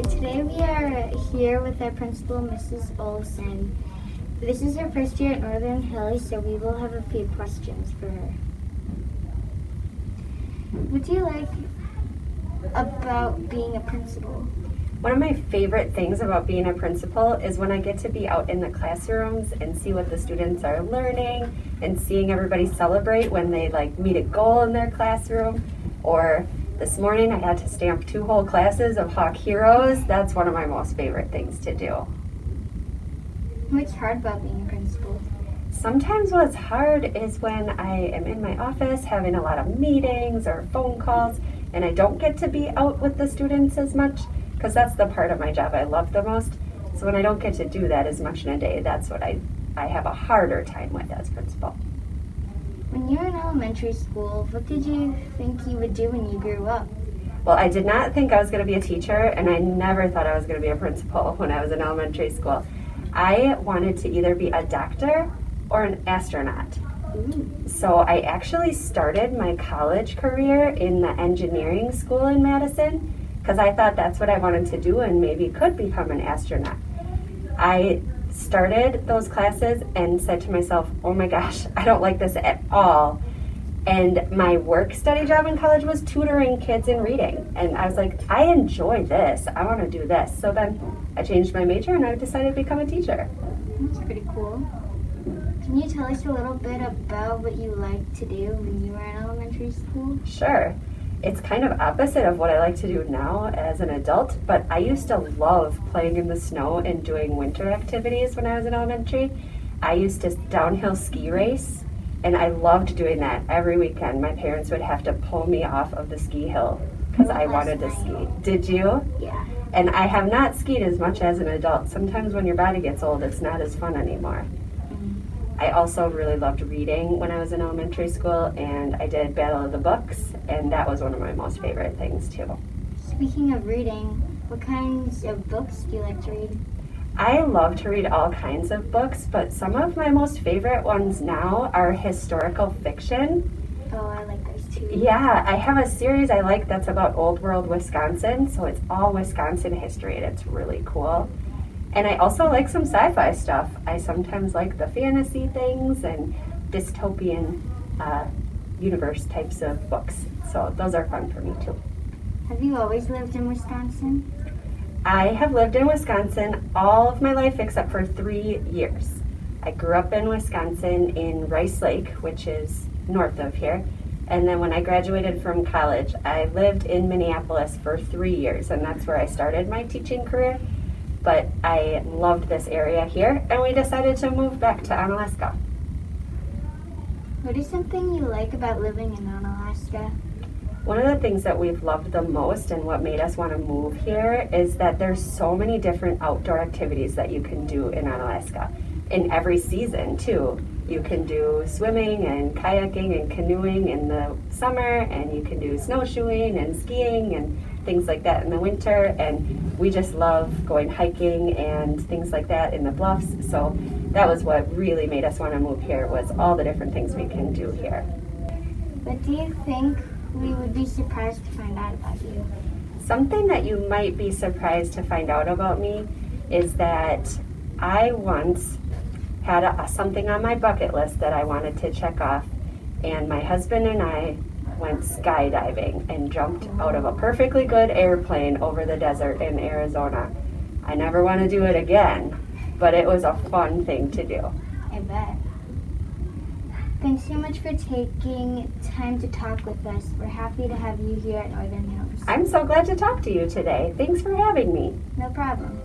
Today we are here with our principal, Mrs. Olson. This is her first year at Northern Hills, so we will have a few questions for her. What do you like about being a principal? One of my favorite things about being a principal is when I get to be out in the classrooms and see what the students are learning and seeing everybody celebrate when they meet a goal in their classroom. Or this morning I had to stamp 2 whole classes of Hawk Heroes. That's one of my most favorite things to do. What's hard about being a principal? Sometimes what's hard is when I am in my office having a lot of meetings or phone calls and I don't get to be out with the students as much, because that's the part of my job I love the most. So when I don't get to do that as much in a day, that's what I have a harder time with as principal. When you were in elementary school, what did you think you would do when you grew up? Well, I did not think I was going to be a teacher, and I never thought I was going to be a principal when I was in elementary school. I wanted to either be a doctor or an astronaut. So I actually started my college career in the engineering school in Madison because I thought that's what I wanted to do and maybe could become an astronaut. I started those classes and said to myself, oh my gosh, I don't like this at all. And my work study job in college was tutoring kids in reading. And I was like, I enjoy this. I want to do this. So then I changed my major and I decided to become a teacher. That's pretty cool. Can you tell us a little bit about what you liked to do when you were in elementary school? Sure. It's kind of opposite of what I like to do now as an adult, but I used to love playing in the snow and doing winter activities when I was in elementary. I used to downhill ski race, and I loved doing that every weekend. My parents would have to pull me off of the ski hill because I wanted to ski. Did you? Yeah. And I have not skied as much as an adult. Sometimes when your body gets old, it's not as fun anymore. I also really loved reading when I was in elementary school, and I did Battle of the Books, and that was one of my most favorite things too. Speaking of reading, what kinds of books do you like to read? I love to read all kinds of books, but some of my most favorite ones now are historical fiction. Oh, I like those too. Yeah, I have a series I like that's about Old World Wisconsin, so it's all Wisconsin history, and it's really cool. And I also like some sci-fi stuff. I sometimes like the fantasy things and dystopian universe types of books. So those are fun for me too. Have you always lived in Wisconsin? I have lived in Wisconsin all of my life except for 3 years. I grew up in Wisconsin in Rice Lake, which is north of here. And then when I graduated from college, I lived in Minneapolis for 3 years, and that's where I started my teaching career. But I loved this area here, and we decided to move back to Onalaska. What is something you like about living in Onalaska? One of the things that we've loved the most and what made us want to move here is that there's so many different outdoor activities that you can do in Onalaska. In every season, too. You can do swimming and kayaking and canoeing in the summer, and you can do snowshoeing and skiing and things like that in the winter, and we just love going hiking and things like that in the bluffs. So that was what really made us want to move here, was all the different things we can do here. What do you think we would be surprised to find out about you? Something that you might be surprised to find out about me is that I once had something on my bucket list that I wanted to check off, and my husband and I went skydiving and jumped out of a perfectly good airplane over the desert in Arizona. I never want to do it again, but it was a fun thing to do. I bet. Thanks so much for taking time to talk with us. We're happy to have you here at Northern Hills. I'm so glad to talk to you today. Thanks for having me. No problem.